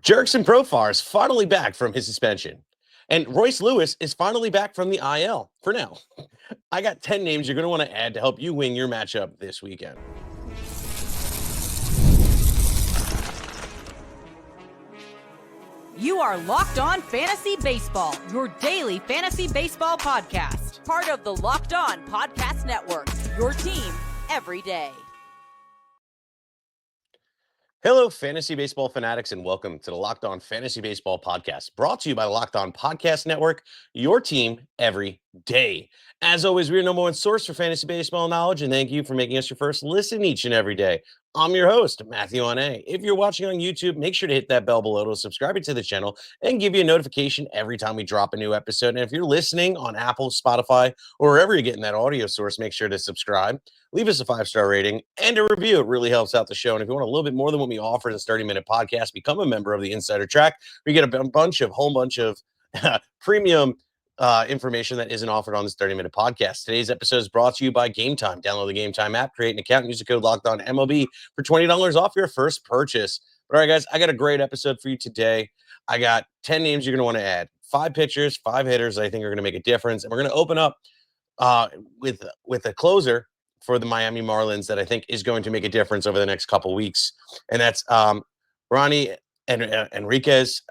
Jurickson Profar is finally back from his suspension. And Royce Lewis is finally back from the IL for now. I got 10 names you're going to want to add to help you win your matchup this weekend. You are Locked On Fantasy Baseball, your daily fantasy baseball podcast. Part of the Locked On Podcast Network, your team every day. Hello, fantasy baseball fanatics, and welcome to the Locked On Fantasy Baseball podcast, brought to you by the Locked On Podcast Network, your team every day. As always, we're your number one source for fantasy baseball knowledge, and thank you for making us your first listen each and every day. I'm your host, Matthew on A. If you're watching on YouTube, make sure to hit that bell below to subscribe to the channel and give you a notification every time we drop a new episode. And if you're listening on Apple, Spotify, or wherever you're getting that audio source, make sure to subscribe. Leave us a 5-star rating and a review. It really helps out the show. And if you want a little bit more than what we offer in this 30-minute podcast, become a member of the Insider Track. We get a whole bunch of premium information that isn't offered on this 30-minute podcast. Today's episode is brought to you by Game Time. Download the Game Time app, create an account, and use the code LOCKEDONMLB for $20 off your first purchase. But all right, guys, I got a great episode for you today. I got 10 names you're going to want to add. 5 pitchers, 5 hitters I think are going to make a difference. And we're going to open up with a closer for the Miami Marlins that I think is going to make a difference over the next couple weeks. And that's Ronnie Enriquez.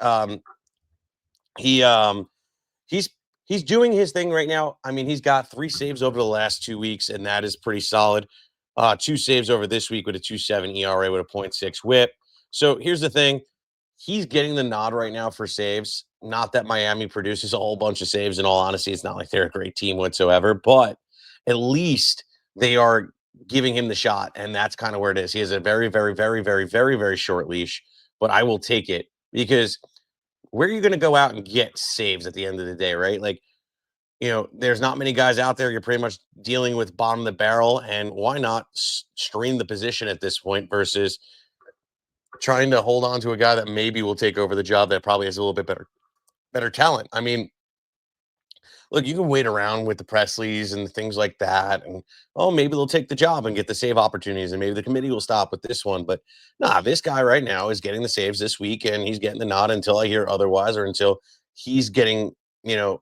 He's doing his thing right now. I mean, he's got 3 saves over the last 2 weeks, and that is pretty solid. 2 saves over this week with a 2.7 ERA with a 0.6 whip. So here's the thing. He's getting the nod right now for saves. Not that Miami produces a whole bunch of saves. In all honesty, it's not like they're a great team whatsoever, but at least they are giving him the shot, and that's kind of where it is. He has a very, very, very, very, very, very short leash, but I will take it because where are you going to go out and get saves at the end of the day, right? Like, there's not many guys out there. You're pretty much dealing with bottom of the barrel, and why not stream the position at this point versus trying to hold on to a guy that maybe will take over the job that probably has a little bit better talent. I mean, look, you can wait around with the Presleys and things like that, and maybe they'll take the job and get the save opportunities, and maybe the committee will stop with this one. But nah, this guy right now is getting the saves this week, and he's getting the nod until I hear otherwise, or until he's getting in the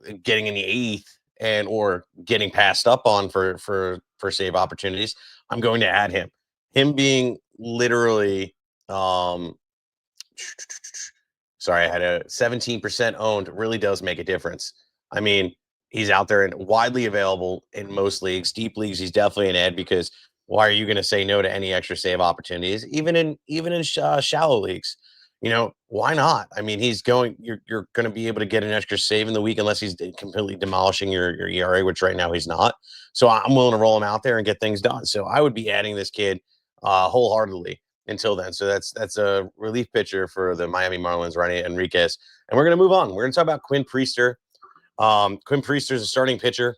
8th and or getting passed up on for save opportunities. I'm going to add him. Him being literally sorry, I had a 17% owned really does make a difference. I mean, he's out there and widely available in most leagues. Deep leagues, he's definitely an ed because why are you going to say no to any extra save opportunities? Even in shallow leagues, why not? I mean, you're going to be able to get an extra save in the week unless he's completely demolishing your ERA, which right now he's not. So I'm willing to roll him out there and get things done. So I would be adding this kid wholeheartedly until then. So that's a relief pitcher for the Miami Marlins, Ronnie Enriquez. And we're going to move on. We're going to talk about Quinn Priester. Quinn Priester is a starting pitcher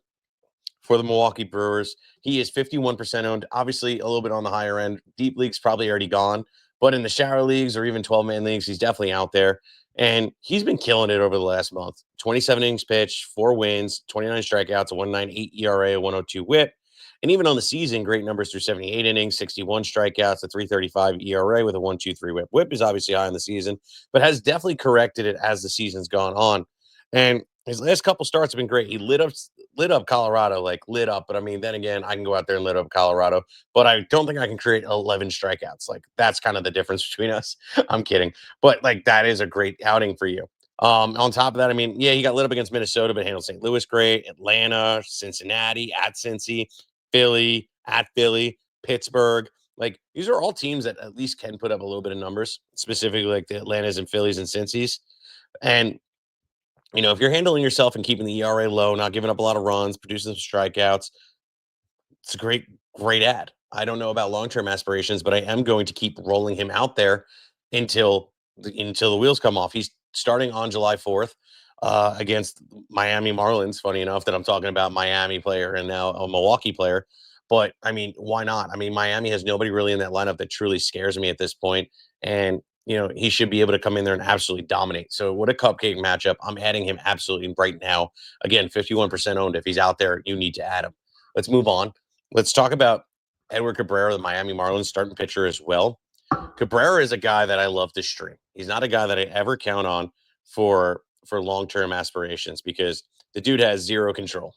for the Milwaukee Brewers. He is 51% owned, obviously a little bit on the higher end. Deep leagues probably already gone, but in the shallow leagues or even 12-man leagues, he's definitely out there. And he's been killing it over the last month. 27 innings pitched, 4 wins, 29 strikeouts, a 1.98 ERA, a 102 whip. And even on the season, great numbers through 78 innings, 61 strikeouts, a 3.35 ERA with a 1.23 whip. Whip is obviously high in the season, but has definitely corrected it as the season's gone on. And his last couple starts have been great. He lit up Colorado, like lit up. But I mean, then again, I can go out there and lit up Colorado, but I don't think I can create 11 strikeouts. Like that's kind of the difference between us. I'm kidding. But like, that is a great outing for you. On top of that, I mean, yeah, he got lit up against Minnesota, but handled St. Louis great, Atlanta, Cincinnati, at Cincy, Philly, at Philly, Pittsburgh. Like these are all teams that at least can put up a little bit of numbers, specifically like the Atlantas and Phillies and Cincy's. And if you're handling yourself and keeping the ERA low, not giving up a lot of runs, producing some strikeouts, it's a great ad. I don't know about long-term aspirations, but I am going to keep rolling him out there until the wheels come off. He's starting on July 4th against Miami Marlins. Funny enough that I'm talking about Miami player and now a Milwaukee player. But, I mean, why not? I mean, Miami has nobody really in that lineup that truly scares me at this point. And he should be able to come in there and absolutely dominate. So what a cupcake matchup. I'm adding him absolutely right now. Again, 51% owned. If he's out there, you need to add him. Let's move on. Let's talk about Edward Cabrera, the Miami Marlins starting pitcher as well. Cabrera is a guy that I love to stream. He's not a guy that I ever count on for long-term aspirations because the dude has zero control.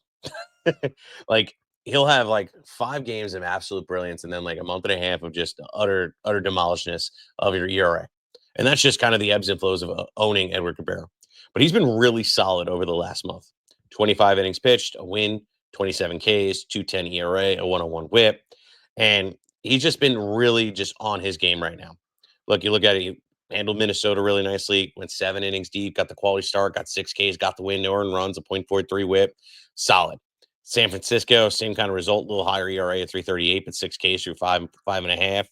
Like he'll have like 5 games of absolute brilliance and then like a month and a half of just utter demolishedness of your ERA. And that's just kind of the ebbs and flows of owning Edward Cabrera. But he's been really solid over the last month. 25 innings pitched, a win, 27 Ks, 2.10 ERA, a 101 whip. And he's just been really just on his game right now. Look, you look at it, he handled Minnesota really nicely, went 7 innings deep, got the quality start, got 6 Ks, got the win, no earned runs, a .43 whip. Solid. San Francisco, same kind of result, a little higher ERA at 3.38, but 6 Ks through 5.5.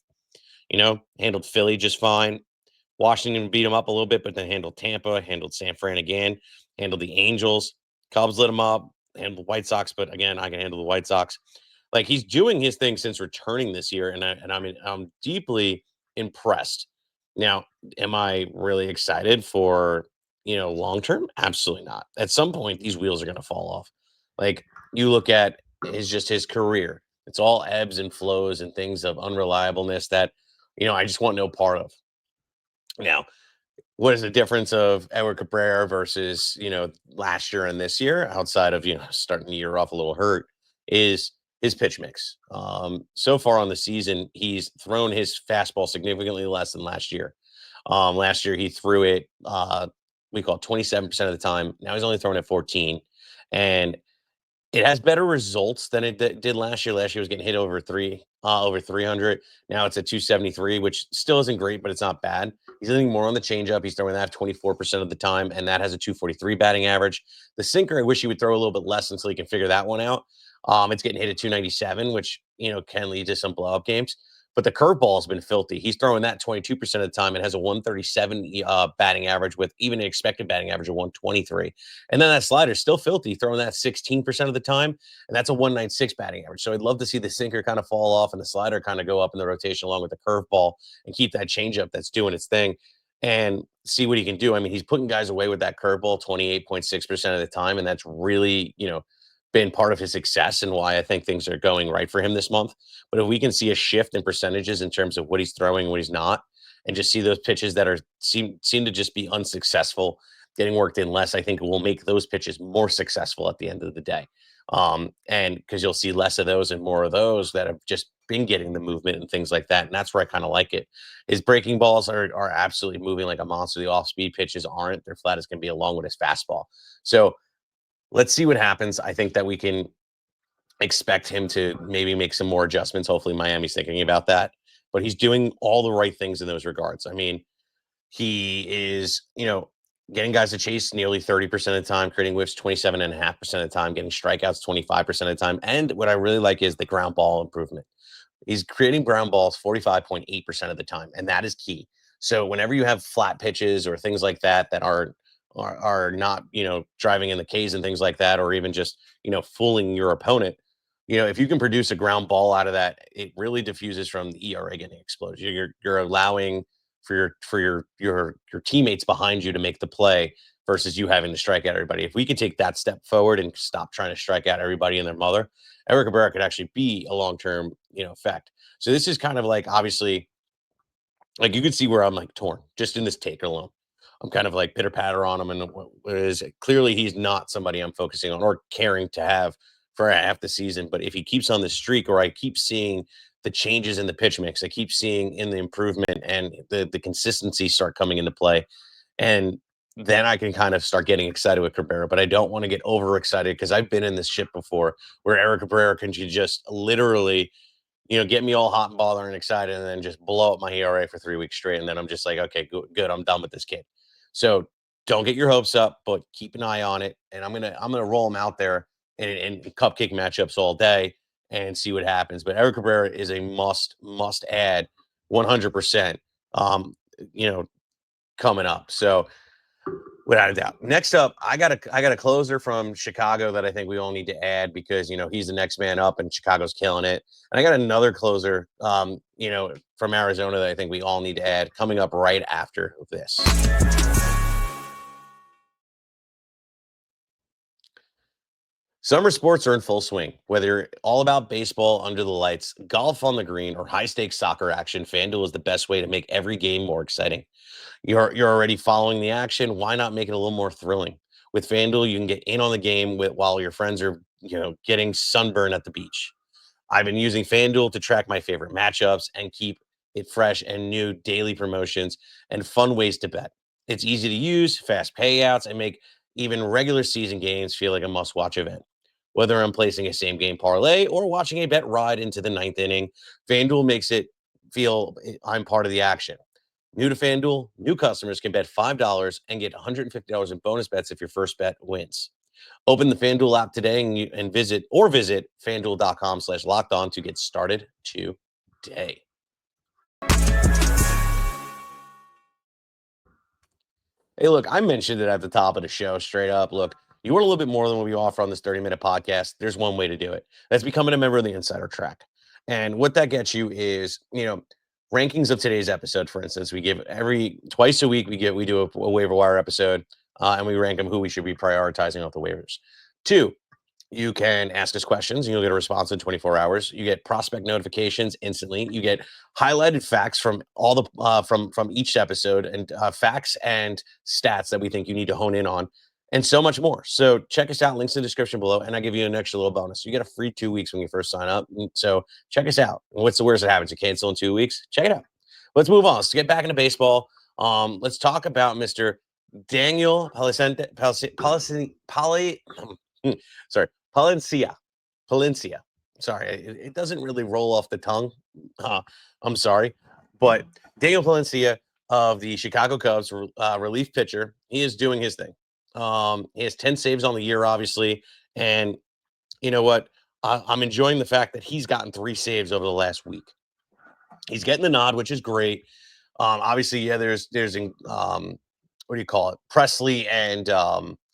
Handled Philly just fine. Washington beat him up a little bit, but then handled Tampa, handled San Fran again, handled the Angels. Cubs lit him up, handled the White Sox, but again, I can handle the White Sox. Like he's doing his thing since returning this year, and I'm deeply impressed. Now, am I really excited for long term? Absolutely not. At some point, these wheels are going to fall off. Like you look at his career. It's all ebbs and flows and things of unreliableness that I just want no part of. Now, what is the difference of Edward Cabrera versus, last year and this year outside of, starting the year off a little hurt is his pitch mix. So far on the season, he's thrown his fastball significantly less than last year. Last year he threw it, we call it 27% of the time. Now he's only throwing it 14. And it has better results than it did last year. Last year was getting hit over 300. Now it's at 273, which still isn't great, but it's not bad. He's hitting more on the changeup. He's throwing that 24% of the time, and that has a 243 batting average. The sinker, I wish he would throw a little bit less until he can figure that one out. It's getting hit at 297, which can lead to some blow up games. But the curveball has been filthy. He's throwing that 22% of the time. It has a 137 batting average with even an expected batting average of 123. And then that slider is still filthy, throwing that 16% of the time. And that's a 196 batting average. So I'd love to see the sinker kind of fall off and the slider kind of go up in the rotation along with the curveball and keep that changeup that's doing its thing and see what he can do. I mean, he's putting guys away with that curveball 28.6% of the time. And that's really, been part of his success and why I think things are going right for him this month. But if we can see a shift in percentages in terms of what he's throwing and what he's not, and just see those pitches that seem to just be unsuccessful, getting worked in less, I think we'll make those pitches more successful at the end of the day. And because you'll see less of those and more of those that have just been getting the movement and things like that. And that's where I kind of like it. His breaking balls are absolutely moving like a monster. The off-speed pitches aren't. They're flat as can be along with his fastball. So let's see what happens. I think that we can expect him to maybe make some more adjustments. Hopefully Miami's thinking about that, but he's doing all the right things in those regards. I mean, he is, getting guys to chase nearly 30% of the time, creating whiffs 27.5% of the time, getting strikeouts 25% of the time. And what I really like is the ground ball improvement. He's creating ground balls 45.8% of the time, and that is key. So whenever you have flat pitches or things like that that are not, driving in the Ks and things like that, or even just, fooling your opponent, if you can produce a ground ball out of that, it really diffuses from the ERA getting exploded. You're allowing for your teammates behind you to make the play versus you having to strike out everybody. If we can take that step forward and stop trying to strike out everybody and their mother, Edward Cabrera could actually be a long-term, effect. So this is kind of like, obviously, like you could see where I'm like torn just in this take alone. I'm kind of like pitter patter on him, and what is clearly he's not somebody I'm focusing on or caring to have for half the season. But if he keeps on this streak, or I keep seeing the changes in the pitch mix, I keep seeing in the improvement and the consistency start coming into play, and then I can kind of start getting excited with Cabrera. But I don't want to get overexcited because I've been in this shit before where Eric Cabrera can just literally get me all hot and bothered and excited and then just blow up my ERA for 3 weeks straight. And then I'm just like, okay, good. I'm done with this kid. So don't get your hopes up, but keep an eye on it. And I'm going to roll him out there in cupcake matchups all day and see what happens. But Eric Cabrera is a must add 100%, coming up. So without a doubt. Next up, I got a closer from Chicago that I think we all need to add because he's the next man up and Chicago's killing it. And I got another closer, from Arizona that I think we all need to add coming up right after this. Summer sports are in full swing. Whether you're all about baseball under the lights, golf on the green, or high stakes soccer action, FanDuel is the best way to make every game more exciting. You're already following the action. Why not make it a little more thrilling? With FanDuel, you can get in on the game while your friends are, getting sunburn at the beach. I've been using FanDuel to track my favorite matchups and keep it fresh and new daily promotions and fun ways to bet. It's easy to use, fast payouts, and make even regular season games feel like a must watch event. Whether I'm placing a same game parlay or watching a bet ride into the ninth inning, FanDuel makes it feel I'm part of the action. New to FanDuel, new customers can bet $5 and get $150 in bonus bets if your first bet wins. Open the FanDuel app today and visit FanDuel.com/locked on to get started today. Hey, look, I mentioned it at the top of the show straight up. Look, you want a little bit more than what we offer on this 30-minute podcast. There's one way to do it. That's becoming a member of the Insider Track. And what that gets you is, rankings of today's episode. For instance, we give twice a week, we do a waiver wire episode, and we rank them who we should be prioritizing off the waivers. Two, you can ask us questions and you'll get a response in 24 hours. You get prospect notifications instantly. You get highlighted facts from all the from each episode and facts and stats that we think you need to hone in on, and so much more. So check us out. Links in the description below, and I give you an extra little bonus. You get a free 2 weeks when you first sign up. So check us out. And what's the worst that happens? You cancel in 2 weeks. Check it out. Let's move on. Let's get back into baseball. Let's talk about Mr. Daniel Palencia. Sorry, Palencia. Sorry, it doesn't really roll off the tongue. I'm sorry, but Daniel Palencia of the Chicago Cubs, relief pitcher, he is doing his thing. He has 10 saves on the year, obviously, and you know what? I'm enjoying the fact that he's gotten 3 saves over the last week. He's getting the nod, which is great. Obviously, yeah, there's what do you call it? Presley and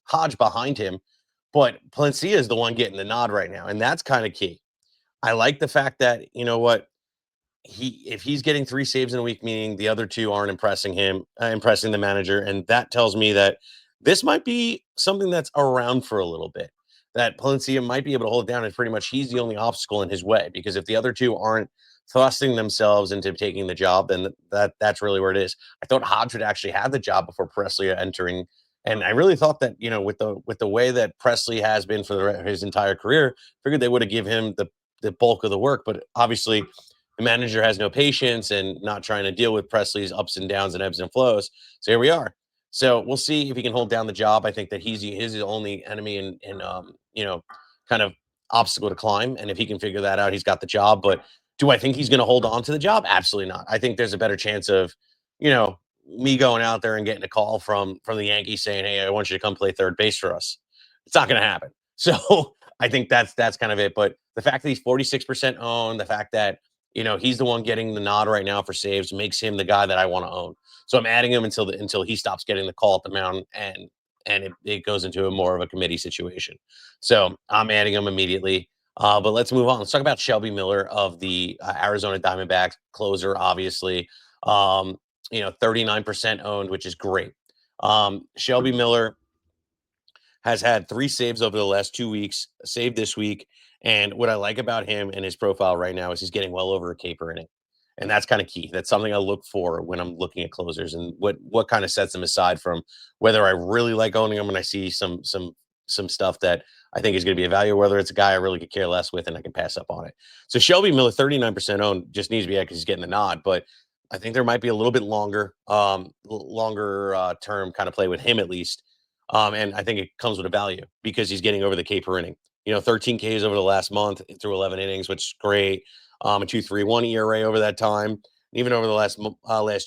Hodge behind him, but Palencia is the one getting the nod right now, and that's kind of key. I like the fact that if he's getting 3 saves in a week, meaning the other 2 aren't impressing the manager, and that tells me that this might be something that's around for a little bit. That Palencia might be able to hold it down, and pretty much he's the only obstacle in his way. Because if the other 2 aren't thrusting themselves into taking the job, then that's really where it is. I thought Hodge would actually have the job before Presley entering, and I really thought that with the way that Presley has been for his entire career, figured they would have give him the bulk of the work. But obviously, the manager has no patience and not trying to deal with Presley's ups and downs and ebbs and flows. So here we are. So we'll see if he can hold down the job. I think that he's his only enemy and kind of obstacle to climb. And if he can figure that out, he's got the job. But do I think he's going to hold on to the job? Absolutely not. I think there's a better chance of, me going out there and getting a call from the Yankees saying, "Hey, I want you to come play third base for us." It's not going to happen. So I think that's kind of it. But the fact that he's 46% owned, the fact that he's the one getting the nod right now for saves makes him the guy that I want to own. So I'm adding him until he stops getting the call at the mound and it goes into a more of a committee situation. So I'm adding him immediately. But let's move on. Let's talk about Shelby Miller of the Arizona Diamondbacks, closer, obviously. 39% owned, which is great. Shelby Miller has had 3 saves over the last 2 weeks, a save this week. And what I like about him and his profile right now is he's getting well over a K per inning. And that's kind of key. That's something I look for when I'm looking at closers, and what kind of sets them aside from whether I really like owning them and I see some stuff that I think is going to be a value, whether it's a guy I really could care less with and I can pass up on it. So Shelby Miller, 39% owned, just needs to be because he's getting the nod. But I think there might be a little bit longer term kind of play with him at least. And I think it comes with a value because he's getting over the K per inning. 13 Ks over the last month through 11 innings, which is great. A 2.31 ERA over that time. Even over the last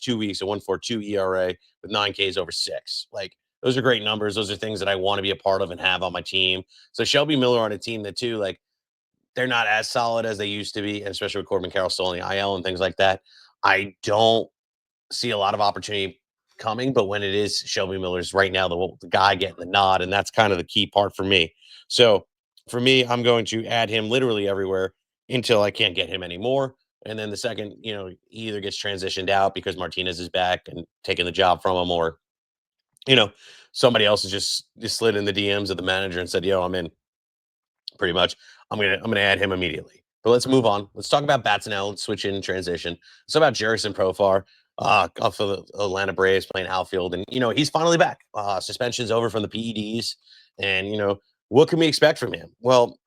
2 weeks, a 1.42 ERA with 9 Ks over 6. Like, those are great numbers. Those are things that I want to be a part of and have on my team. So Shelby Miller on a team that too, like, they're not as solid as they used to be, and especially with Corbin Carroll still in the IL and things like that. I don't see a lot of opportunity coming, but when it is, Shelby Miller's right now the guy getting the nod, and that's kind of the key part for me. So for me, I'm going to add him literally everywhere until I can't get him anymore. And then the second, he either gets transitioned out because Martinez is back and taking the job from him, or somebody else has just slid in the DMs of the manager and said, "Yo, I'm in." pretty much. I'm gonna add him immediately. But let's move on. Let's talk about bats now. Let's switch in transition. Let's talk about Jerrison Profar. Off of the Atlanta Braves playing outfield, and he's finally back. Suspension's over from the PEDs, and what can we expect from him? Well,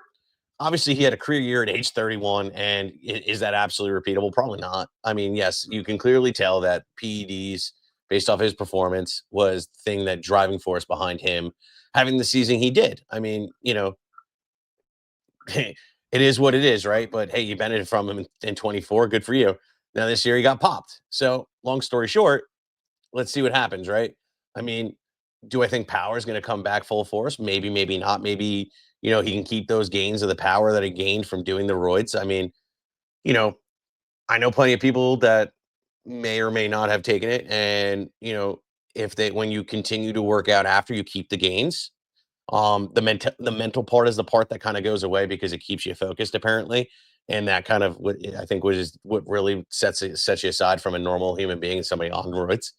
obviously he had a career year at age 31, and is that absolutely repeatable? Probably not. I mean, yes, you can clearly tell that PEDs, based off his performance, was the thing that driving force behind him having the season he did. I mean, it is what it is, right? But hey, you benefited from him in 24. Good for you. Now this year he got popped. So long story short, let's see what happens, right? I mean, do I think power is going to come back full force? Maybe, maybe not. Maybe, he can keep those gains of the power that he gained from doing the roids. I mean, you know, I know plenty of people that may or may not have taken it. And, if when you continue to work out after you keep the gains, the mental part is the part that kind of goes away because it keeps you focused apparently, and that kind of what I think what really sets you aside from a normal human being and somebody on roids,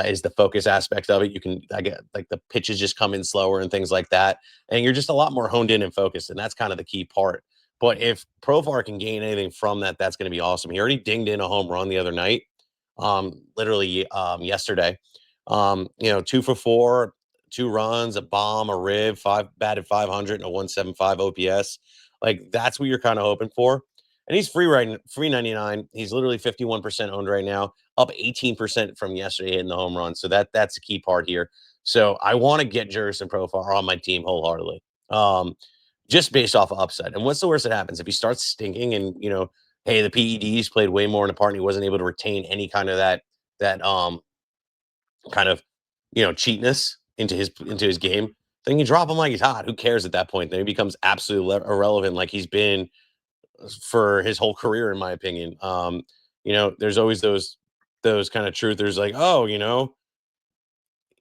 is the focus aspect of it. I get like the pitches just come in slower and things like that, and you're just a lot more honed in and focused, and that's kind of the key part. But if Profar can gain anything from that, that's going to be awesome. He already dinged in a home run the other night, literally yesterday. 2 for 4, 2 runs, a bomb, a rib, batted 500 and a 175 OPS. Like that's what you're kind of hoping for. And he's free 99. He's literally 51% owned right now, up 18% from yesterday hitting the home run. So that's the key part here. So I want to get Jerrison Profar on my team wholeheartedly. Just based off of upside. And what's the worst that happens? If he starts stinking and hey, the PEDs played way more in a part and he wasn't able to retain any kind of that kind of cheatness into his game, then you drop him like he's hot. Who cares at that point? Then he becomes absolutely irrelevant, like he's been for his whole career, in my opinion. There's always those kind of truthers like, oh,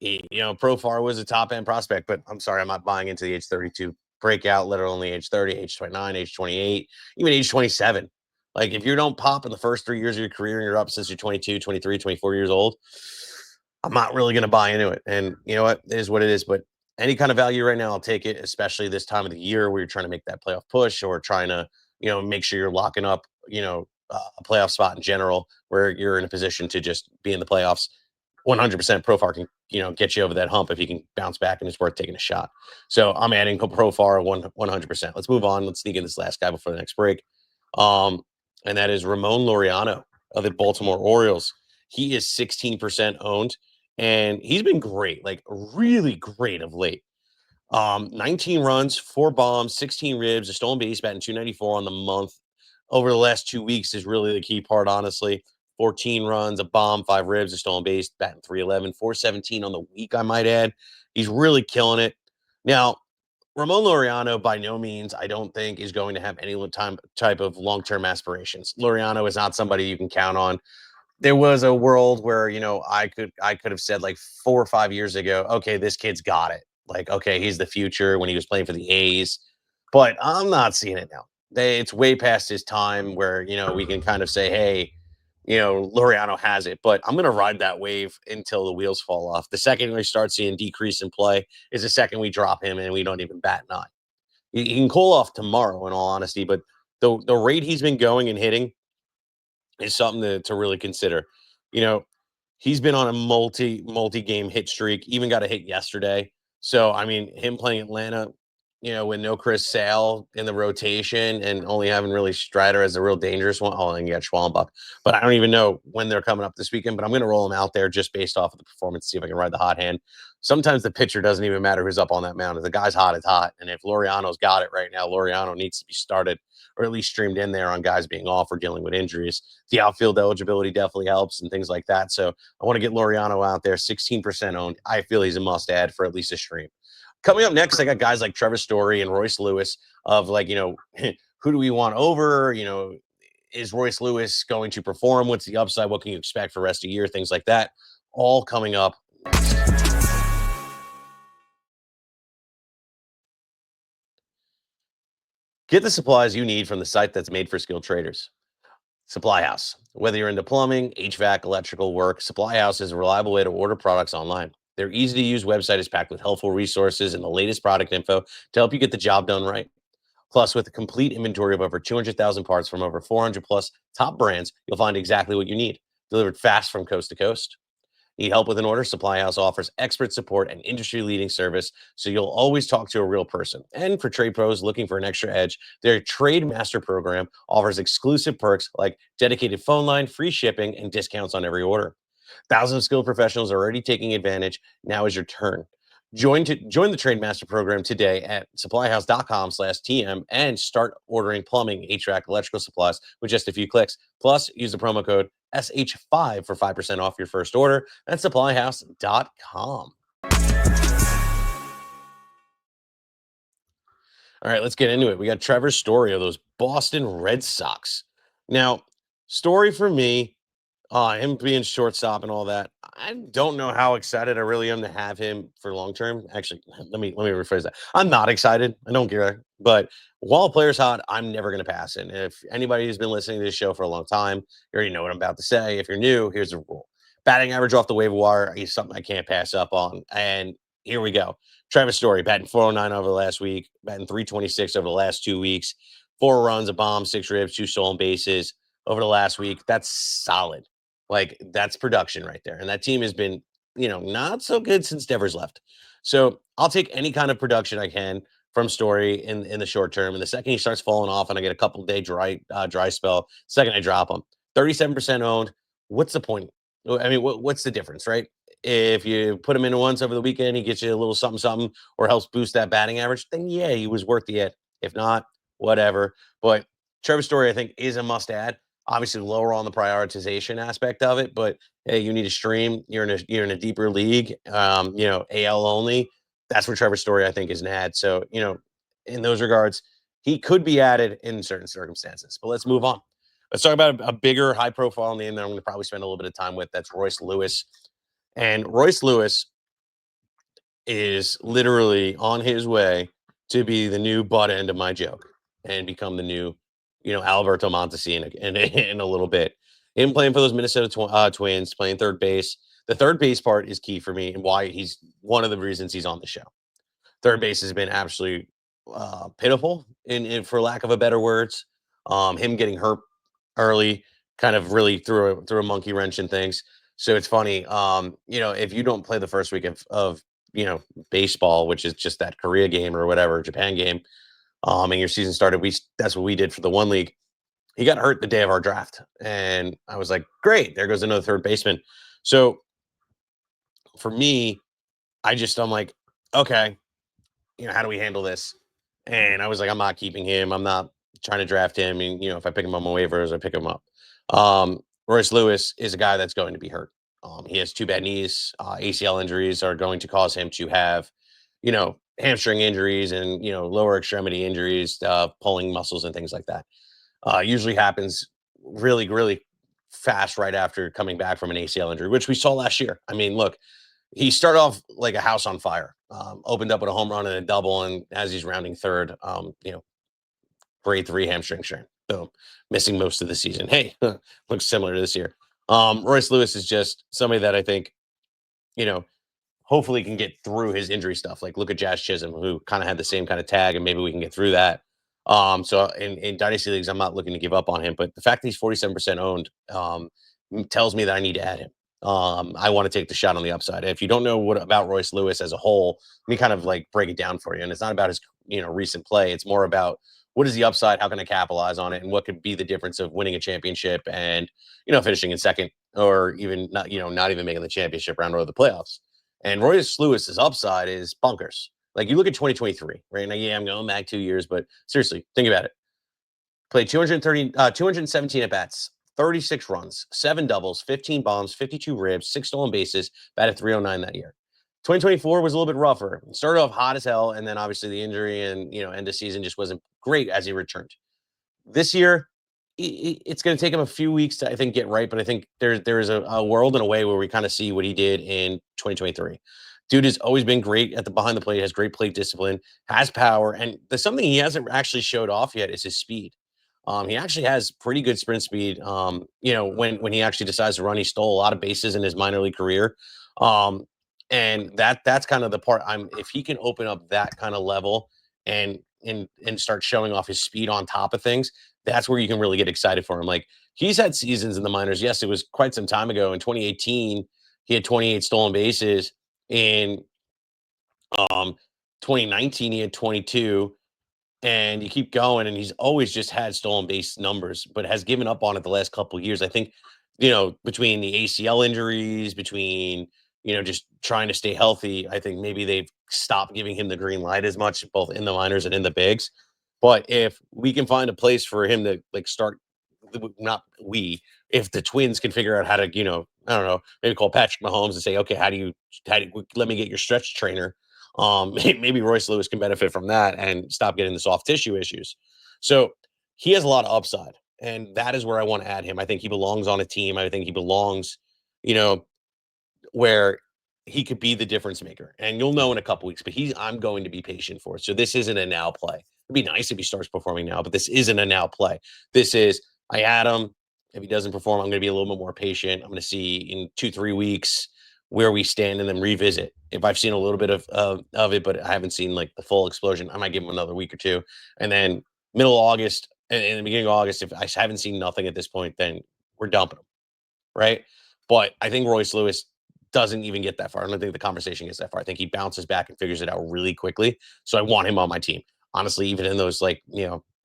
Profar was a top end prospect, but I'm sorry, I'm not buying into the age 32 breakout, literally only age 30, age 29, age 28, even age 27. Like if you don't pop in the first 3 years of your career and you're up since you're 22, 23, 24 years old, I'm not really going to buy into it. And you know what? It is what it is. But any kind of value right now, I'll take it, especially this time of the year where you're trying to make that playoff push or trying to, make sure you're locking up, a playoff spot in general where you're in a position to just be in the playoffs. 100% Profar can, get you over that hump if he can bounce back and it's worth taking a shot. So I'm adding Profar 100%. Let's move on. Let's sneak in this last guy before the next break. And that is Ramon Laureano of the Baltimore Orioles. He is 16% owned, and he's been great, like really great of late. 19 runs, 4 bombs, 16 ribs, a stolen base, batting 294 on the month. Over the last 2 weeks is really the key part, honestly. 14 runs, a bomb, 5 ribs, a stolen base, batting 311, 417 on the week, I might add. He's really killing it. Now, Ramon Laureano, by no means, I don't think, is going to have any type of long-term aspirations. Laureano is not somebody you can count on. There was a world where, I could have said like 4 or 5 years ago, okay, this kid's got it. Like, okay, he's the future when he was playing for the A's. But I'm not seeing it now. It's way past his time where, we can kind of say, hey, Laureano has it. But I'm going to ride that wave until the wheels fall off. The second we start seeing decrease in play is the second we drop him and we don't even bat an eye. He can cool off tomorrow, in all honesty, but the rate he's been going and hitting is something to really consider. You know, he's been on a multi-game hit streak, even got a hit yesterday. So, I mean, him playing Atlanta, with no Chris Sale in the rotation and only having really Strider as a real dangerous one. Oh, and you got Schwallenbach. But I don't even know when they're coming up this weekend, but I'm going to roll him out there just based off of the performance, see if I can ride the hot hand. Sometimes the pitcher doesn't even matter who's up on that mound. If the guy's hot, it's hot. And if Laureano's got it right now, Laureano needs to be started or at least streamed in there on guys being off or dealing with injuries. The outfield eligibility definitely helps and things like that. So I want to get Laureano out there, 16% owned. I feel he's a must add for at least a stream. Coming up next, I got guys like Trevor Story and Royce Lewis of like, who do we want over? Is Royce Lewis going to perform? What's the upside? What can you expect for the rest of the year? Things like that. All coming up next. Get the supplies you need from the site that's made for skilled traders. Supply House. Whether you're into plumbing, HVAC, electrical work, Supply House is a reliable way to order products online. Their easy-to-use website is packed with helpful resources and the latest product info to help you get the job done right. Plus, with a complete inventory of over 200,000 parts from over 400 plus top brands, you'll find exactly what you need, delivered fast from coast to coast. Need help with an order? Supply House offers expert support and industry-leading service, so you'll always talk to a real person. And for trade pros looking for an extra edge, their Trade Master program offers exclusive perks like dedicated phone line, free shipping, and discounts on every order. Thousands of skilled professionals are already taking advantage. Now is your turn. Join the Trade Master program today at supplyhouse.com/TM and start ordering plumbing, HVAC, electrical supplies with just a few clicks. Plus, use the promo code SH5 for 5% off your first order. That's supplyhouse.com. All right, let's get into it. We got Trevor's story of those Boston Red Sox. Now, story for me, him being shortstop and all that. I don't know how excited I really am to have him for long term. Actually, let me rephrase that. I'm not excited. I don't care. But while a player's hot, I'm never going to pass it. And if anybody who's been listening to this show for a long time, you already know what I'm about to say. If you're new, here's the rule: batting average off the waiver wire is something I can't pass up on. And here we go. Travis Story batting 409 over the last week, batting 326 over the last 2 weeks, 4 runs, a bomb, 6 ribs, 2 stolen bases over the last week. That's solid. Like, that's production right there. And that team has been, not so good since Devers left. So I'll take any kind of production I can from Story in the short term. And the second he starts falling off and I get a couple day dry spell, second I drop him. 37% owned. What's the point? I mean, what's the difference, right? If you put him in once over the weekend, he gets you a little something, something, or helps boost that batting average, then yeah, he was worth the hit. If not, whatever. But Trevor Story, I think, is a must add. Obviously lower on the prioritization aspect of it, but hey, you need a stream. You're in a deeper league, AL only. That's where Trevor Story, I think, is an ad. So, in those regards, he could be added in certain circumstances. But let's move on. Let's talk about a bigger, high-profile name that I'm going to probably spend a little bit of time with. That's Royce Lewis. And Royce Lewis is literally on his way to be the new butt end of my joke and become the new, Alberto Mondesi in a little bit. Him playing for those Minnesota Twins, playing third base. The third base part is key for me and why he's one of the reasons he's on the show. Third base has been absolutely pitiful, in for lack of a better words. Him getting hurt early kind of really threw a monkey wrench in things. So it's funny, if you don't play the first week of baseball, which is just that Korea game or whatever, Japan game, and your season started, that's what we did for the one league. He got hurt the day of our draft, and I was like, great, there goes another third baseman. So for me, I'm like, okay, how do we handle this? And I was like, I'm not keeping him. I'm not trying to draft him. And, if I pick him up on waivers, I pick him up. Royce Lewis is a guy that's going to be hurt. He has 2 bad knees. ACL injuries are going to cause him to have, hamstring injuries and, lower extremity injuries, pulling muscles and things like that. Usually happens really, really fast right after coming back from an ACL injury, which we saw last year. I mean, look, he started off like a house on fire, opened up with a home run and a double. And as he's rounding third, grade 3 hamstring strain. Boom. Missing most of the season. Hey, looks similar to this year. Royce Lewis is just somebody that I think, hopefully can get through his injury stuff. Like, look at Jazz Chisholm, who kind of had the same kind of tag, and maybe we can get through that. So in Dynasty Leagues, I'm not looking to give up on him, but the fact that he's 47% owned tells me that I need to add him. I want to take the shot on the upside. If you don't know what about Royce Lewis as a whole, let me kind of like break it down for you. And it's not about his, recent play. It's more about what is the upside? How can I capitalize on it? And what could be the difference of winning a championship and, finishing in second or even not, not even making the championship round or the playoffs. And Royce Lewis's upside is bunkers. Like, you look at 2023, right? Now, yeah, I'm going back 2 years, but seriously, think about it. Played 217 at bats, 36 runs, 7 doubles, 15 bombs, 52 ribs, 6 stolen bases, batted 309 that year. 2024 was a little bit rougher. Started off hot as hell, and then obviously the injury and, end of season just wasn't great as he returned. This year, it's going to take him a few weeks to, I think, get right, but I think there is a world and a way where we kind of see what he did in 2023. Dude has always been great at the behind the plate, has great plate discipline, has power, and there's something he hasn't actually showed off yet is his speed. He actually has pretty good sprint speed. When he actually decides to run, he stole a lot of bases in his minor league career. And that's kind of the part if he can open up that kind of level and and start showing off his speed on top of things, that's where you can really get excited for him. Like, he's had seasons in the minors. Yes, it was quite some time ago. In 2018, he had 28 stolen bases. In um 2019, he had 22. And you keep going, and he's always just had stolen base numbers, but has given up on it the last couple of years. I think, between the ACL injuries, between, just trying to stay healthy, I think maybe they've stopped giving him the green light as much, both in the minors and in the bigs. But if we can find a place for him to like start, not we, if the Twins can figure out how to, I don't know, maybe call Patrick Mahomes and say, okay, how do you let me get your stretch trainer. Maybe Royce Lewis can benefit from that and stop getting the soft tissue issues. So he has a lot of upside, and that is where I want to add him. I think he belongs on a team. I think he belongs, you know, where he could be the difference maker. And you'll know in a couple weeks, but I'm going to be patient for it. So this isn't a now play. It'd be nice if he starts performing now, but this isn't a now play. This is, I add him. If he doesn't perform, I'm going to be a little bit more patient. I'm going to see in 2-3 weeks where we stand and then revisit. If I've seen a little bit of it, but I haven't seen like the full explosion, I might give him another week or two. And then middle of August and in the beginning of August, if I haven't seen nothing at this point, then we're dumping him. Right. But I think Royce Lewis doesn't even get that far. I don't think the conversation gets that far. I think he bounces back and figures it out really quickly. So I want him on my team. Honestly, even in those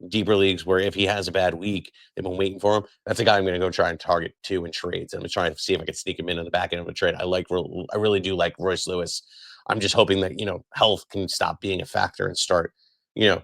deeper leagues where if he has a bad week, they've been waiting for him. That's a guy I'm going to go try and target too in trades. I'm trying to see if I can sneak him in the back end of a trade. I really do like Royce Lewis. I'm just hoping that health can stop being a factor and start you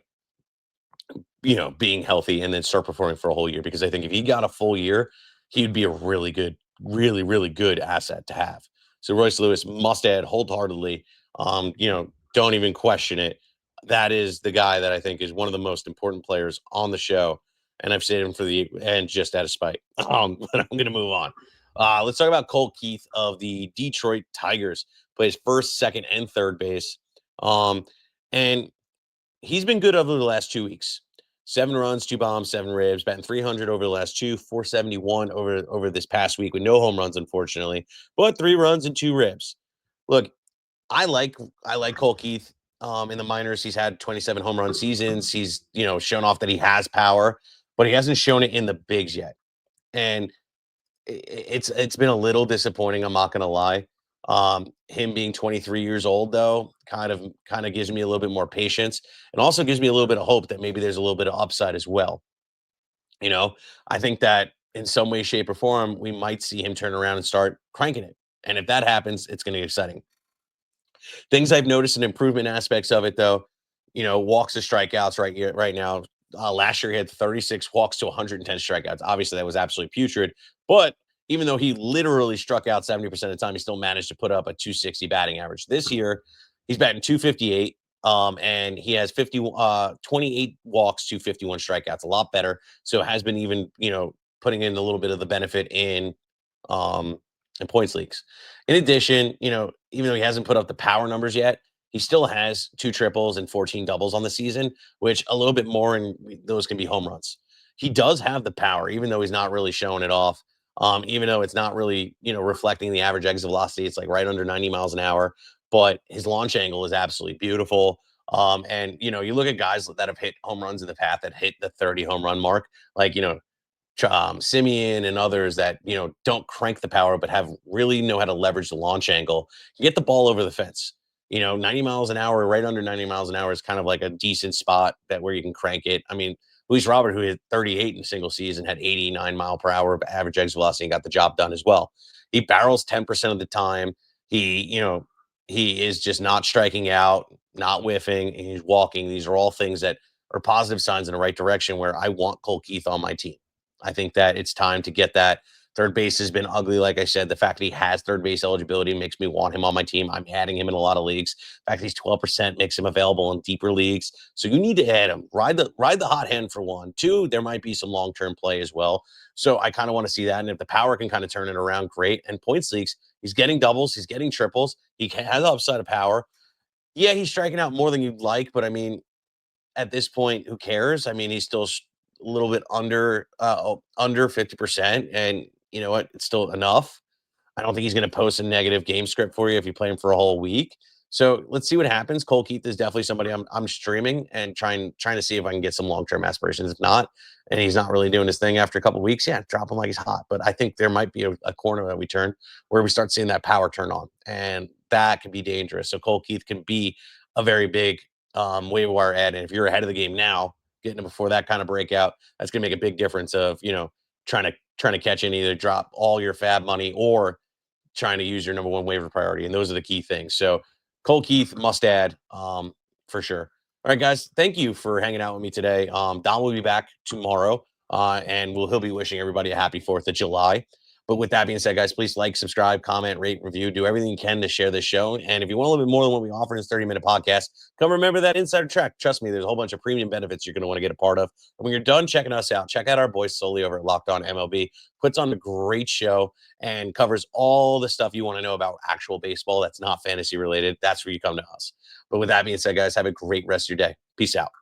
know being healthy and then start performing for a whole year. Because I think if he got a full year, he'd be a really good, really, really good asset to have. So Royce Lewis must add wholeheartedly. Don't even question it. That is the guy that I think is one of the most important players on the show. And I've saved him for the end just out of spite. But I'm going to move on. Let's talk about Cole Keith of the Detroit Tigers. Plays first, second, and third base. And he's been good over the last 2 weeks. 7 runs, 2 bombs, 7 ribs, batting 300 over the last 2, 471 over this past week with no home runs, unfortunately, but 3 runs and 2 ribs. Look, I like Cole Keith. In the minors, he's had 27 home run seasons. He's shown off that he has power, but he hasn't shown it in the bigs yet. And it's been a little disappointing. I'm not gonna lie. Him being 23 years old, though, kind of gives me a little bit more patience, and also gives me a little bit of hope that maybe there's a little bit of upside as well. I think that in some way, shape, or form, we might see him turn around and start cranking it. And if that happens, it's going to be exciting. Things I've noticed in improvement aspects of it, though, walks to strikeouts right now. Last year, he had 36 walks to 110 strikeouts. Obviously, that was absolutely putrid. But even though he literally struck out 70% of the time, he still managed to put up a 260 batting average. This year, he's batting 258, and he has 28 walks to 51 strikeouts. A lot better. So it has been even, putting in a little bit of the benefit um, in points leagues. In addition, even though he hasn't put up the power numbers yet, he still has 2 triples and 14 doubles on the season, which a little bit more, and those can be home runs. He does have the power, even though he's not really showing it off. Even though it's not really, reflecting the average exit velocity, it's like right under 90 miles an hour. But his launch angle is absolutely beautiful. And you look at guys that have hit home runs in the past that hit the 30 home run mark, like Simeon and others that don't crank the power but have really know how to leverage the launch angle. You get the ball over the fence. 90 miles an hour, right under 90 miles an hour is kind of like a decent spot where you can crank it. I mean, Luis Robert, who hit 38 in a single season, had 89 mile per hour average exit velocity and got the job done as well. He barrels 10% of the time. He is just not striking out, not whiffing, and he's walking. These are all things that are positive signs in the right direction where I want Cole Keith on my team. I think that it's time to get that. Third base has been ugly. Like I said, the fact that he has third base eligibility makes me want him on my team. I'm adding him in a lot of leagues. The fact that he's 12% makes him available in deeper leagues. So you need to add him. Ride the hot hand for 1. 2, there might be some long-term play as well. So I kind of want to see that. And if the power can kind of turn it around, great. And points leagues, he's getting doubles. He's getting triples. He has upside of power. Yeah, he's striking out more than you'd like. But, I mean, at this point, who cares? I mean, he's still a little bit under 50%, and you know what? It's still enough. I don't think he's going to post a negative game script for you if you play him for a whole week. So let's see what happens. Cole Keith is definitely somebody I'm streaming and trying to see if I can get some long-term aspirations. If not, and he's not really doing his thing after a couple of weeks, yeah, drop him like he's hot. But I think there might be a corner that we turn where we start seeing that power turn on, and that can be dangerous. So Cole Keith can be a very big waiver wire add. And if you're ahead of the game now, getting him before that kind of breakout, that's gonna make a big difference of, trying to catch and either drop all your fab money or trying to use your number one waiver priority. And those are the key things. So Cole Keith must add for sure. All right, guys. Thank you for hanging out with me today. Don will be back tomorrow, and he'll be wishing everybody a happy 4th of July. But with that being said, guys, please like, subscribe, comment, rate, review, do everything you can to share this show. And if you want a little bit more than what we offer in this 30-minute podcast, come remember that insider track. Trust me, there's a whole bunch of premium benefits you're going to want to get a part of. And when you're done checking us out, check out our boys solely over at Locked On MLB. Puts on a great show and covers all the stuff you want to know about actual baseball that's not fantasy related. That's where you come to us. But with that being said, guys, have a great rest of your day. Peace out.